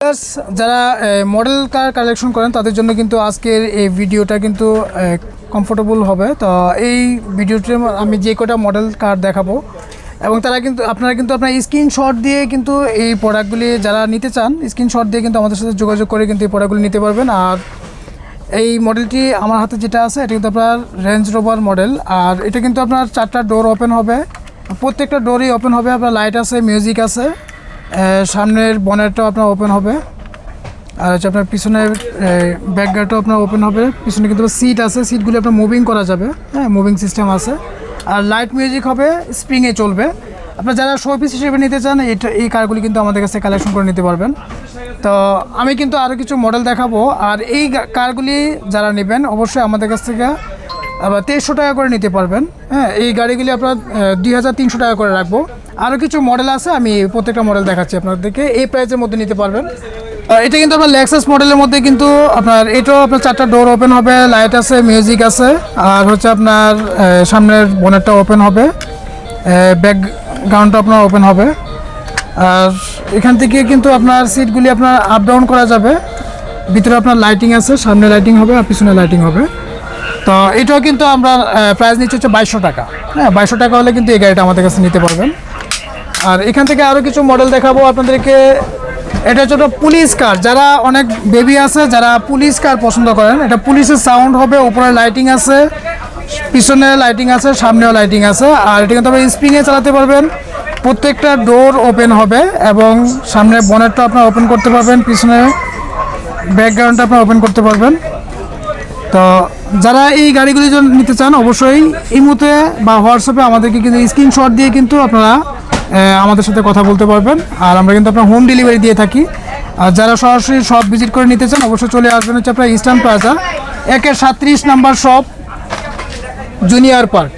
Viewers যারা model car collection করেন তাদের জন্য কিন্তু আজকের এই ভিডিওটা কিন্তু কমফোর্টেবল হবে। তো এই ভিডিওতে আমি যে কটা মডেল কার দেখাবো এবং তারা কিন্তু আপনারা আপনার স্ক্রিনশট দিয়ে কিন্তু এই প্রোডাক্টগুলি যারা নিতে চান স্ক্রিনশট দিয়ে কিন্তু আমাদের সাথে যোগাযোগ করে কিন্তু এই প্রোডাক্টগুলি নিতে পারবেন। আর এই মডেলটি আমার হাতে যেটা আছে এটা কিন্তু আপনার রেঞ্জ রোভার মডেল, আর এটা কিন্তু আপনার 4টা ডোর ওপেন হবে, প্রত্যেকটা ডোরই ওপেন হবে। আপনার লাইট আছে, মিউজিক আছে, সামনের বনেটটাও আপনার ওপেন হবে, আর হচ্ছে আপনার পিছনের ব্যাকগার্ডটাও আপনার ওপেন হবে। পিছনে কিন্তু সিট আছে, সিটগুলি আপনার মুভিং করা যাবে, হ্যাঁ মুভিং সিস্টেম আছে। আর লাইট মিউজিক হবে, স্প্রিংয়ে চলবে। আপনার যারা শোপিস হিসেবে নিতে চান এই কারগুলি কিন্তু আমাদের কাছে কালেকশন করে নিতে পারবেন। তো আমি কিন্তু আরও কিছু মডেল দেখাবো, আর এই কারগুলি যারা নেবেন অবশ্যই আমাদের কাছ থেকে আবার 2300 টাকা করে নিতে পারবেন। হ্যাঁ, এই গাড়িগুলি আপনার 2300 টাকা করে রাখবো। আরও কিছু মডেল আছে, আমি প্রত্যেকটা মডেল দেখাচ্ছি আপনাদেরকে, এই প্রাইসের মধ্যে নিতে পারবেন। এটা কিন্তু আপনার লেক্সাস মডেলের মধ্যে কিন্তু আপনার এটাও আপনার 4টা ডোর ওপেন হবে, লাইট আছে, মিউজিক আছে, আর হচ্ছে আপনার সামনের বনেটটা ওপেন হবে, ব্যাকগ্রাউন্ডটা আপনার ওপেন হবে। আর এখান থেকে কিন্তু আপনার সিটগুলি আপনার আপ ডাউন করা যাবে। ভিতরে আপনার লাইটিং আছে, সামনে লাইটিং হবে আর পিছনে লাইটিং হবে। তো এটাও কিন্তু আমরা প্রাইস নিচ্ছি হচ্ছে 2200 টাকা। হ্যাঁ, 2200 টাকা হলে কিন্তু এই গাড়িটা আমাদের কাছে নিতে পারবেন। আর এখান থেকে আরও কিছু মডেল দেখাবো আপনাদেরকে। এটা হচ্ছে পুলিশ কার, যারা অনেক বেবি আছে যারা পুলিশ কার পছন্দ করেন, এটা পুলিশের সাউন্ড হবে, উপরে লাইটিং আছে, পিছনে লাইটিং আছে, সামনেও লাইটিং আছে। আর এটা কিন্তু আপনি স্প্রিংয়ে চালাতে পারবেন, প্রত্যেকটা ডোর ওপেন হবে এবং সামনে বনেটটা আপনার ওপেন করতে পারবেন, পিছনে ব্যাকগ্রাউন্ডটা আপনার ওপেন করতে পারবেন। তো যারা এই গাড়িগুলি নিতে চান অবশ্যই ইমোতে বা হোয়াটসঅ্যাপে আমাদেরকে কিন্তু স্ক্রিনশট দিয়ে কিন্তু আপনারা আমাদের সাথে কথা বলতে পারবেন। আর আমরা কিন্তু আপনার হোম ডেলিভারি দিয়ে থাকি। আর যারা সরাসরি শপ ভিজিট করে নিতে চান অবশ্যই চলে আসবেন হচ্ছে আপনার Eastern Plaza 1-37 number shop, Junior Park.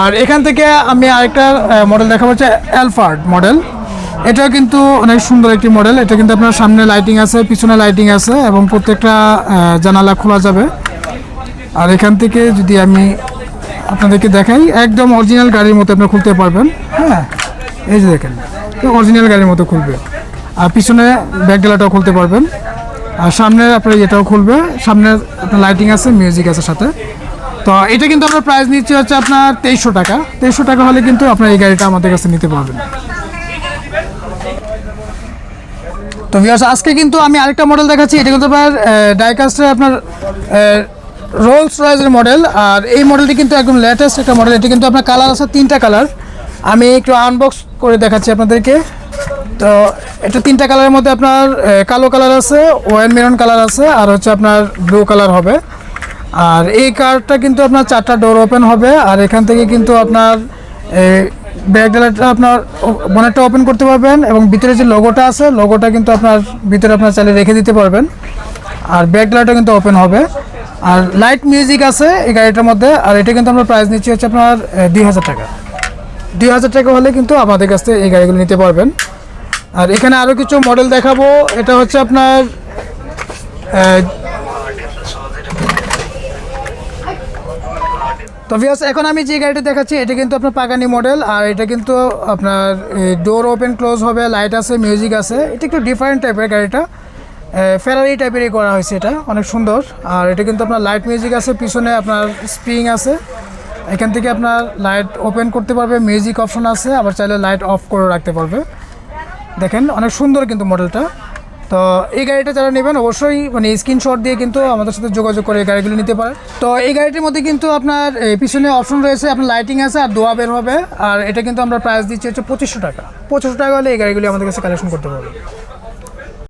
আর এখান থেকে আমি আরেকটা মডেল দেখাবো হচ্ছে অ্যালফার্ড মডেল। এটাও কিন্তু অনেক সুন্দর একটি মডেল। এটা কিন্তু আপনার সামনে লাইটিং আছে, পিছনে লাইটিং আছে এবং প্রত্যেকটা জানালা খোলা যাবে। আর এখান থেকে যদি আমি আপনাদেরকে দেখাই, একদম অরিজিনাল গাড়ির মতো আপনারা খুলতে পারবেন। হ্যাঁ, এই যে দেখেন অরিজিনাল গাড়ির মতো খুলবে। আর পিছনে ব্যাকডালাটাও খুলতে পারবেন, আর সামনে আপনার এটাও খুলবে, সামনে আপনার লাইটিং আছে, মিউজিক আছে সাথে। তো এটা কিন্তু আমরা প্রাইস নিচ্ছি হচ্ছে আপনার 2300 টাকা। 2300 টাকা হলে কিন্তু আপনার এই গাড়িটা আমাদের কাছে নিতে পারবেন। তো ভিউয়ার্স আজকে কিন্তু আমি আরেকটা মডেল দেখাচ্ছি। এটা কিন্তু আপনার ডাইকাস্টের আপনার রোলস রয়েসের মডেল। আর এই মডেলটি কিন্তু একদম লেটেস্ট একটা মডেল। এটা কিন্তু আপনার কালার আছে 3টা কালার, আমি একটু আনবক্স করে দেখাচ্ছি আপনাদেরকে। তো এটা 3টা কালারের মধ্যে আপনার কালো কালার আছে, ওয়াইন মেরুন কালার আছে, আর হচ্ছে আপনার ব্লু কালার হবে। আর এই কারটা কিন্তু আপনার 4টা ডোর ওপেন হবে। আর এখান থেকে কিন্তু আপনার ব্যাকডালাটা আপনার বনেটটা ওপেন করতে পারবেন এবং ভিতরে যে লোগোটা আছে লোগোটা কিন্তু আপনার ভিতরে আপনার চালিয়ে রেখে দিতে পারবেন। আর ব্যাকডালাটা কিন্তু ওপেন হবে। আর লাইট মিউজিক আছে এই গাড়িটার মধ্যে। আর এটা কিন্তু আমরা প্রাইস নিচ্ছি হচ্ছে আপনার 2000 টাকা। 2000 টাকা হলে কিন্তু আমাদের কাছ থেকে এই গাড়িগুলো নিতে পারবেন। আর এখানে আরও কিছু মডেল দেখাবো। এটা হচ্ছে আপনার তো ভিউয়ার্স এখন আমি যে গাড়িটা দেখাচ্ছি এটা কিন্তু আপনার পাগানি মডেল। আর এটা কিন্তু আপনার ডোর ওপেন ক্লোজ হবে, লাইট আছে, মিউজিক আছে। এটা একটু ডিফারেন্ট টাইপের গাড়িটা, ফেরারি টাইপেরই করা হয়েছে, এটা অনেক সুন্দর। আর এটা কিন্তু আপনার লাইট মিউজিক আছে, পিছনে আপনার স্প্রিং আছে, এখান থেকে আপনার লাইট ওপেন করতে পারবে, মিউজিক অপশন আছে, আবার চাইলে লাইট অফ করে রাখতে পারবে। দেখেন অনেক সুন্দর কিন্তু মডেলটা। তো এই গাড়িটা যারা নেবেন অবশ্যই মানে স্ক্রিনশট দিয়ে কিন্তু আমাদের সাথে যোগাযোগ করে এই গাড়িগুলো নিতে পারেন। তো এই গাড়িটির মধ্যে কিন্তু আপনার পিছনে অপশন রয়েছে, আপনার লাইটিং আছে আর দোয়া বের হবে। আর এটা কিন্তু আমরা প্রাইস দিচ্ছি হচ্ছে 2500 টাকা। 2500 টাকা হলে এই গাড়িগুলি আমাদের কাছে কালেকশন করতে পারবেন।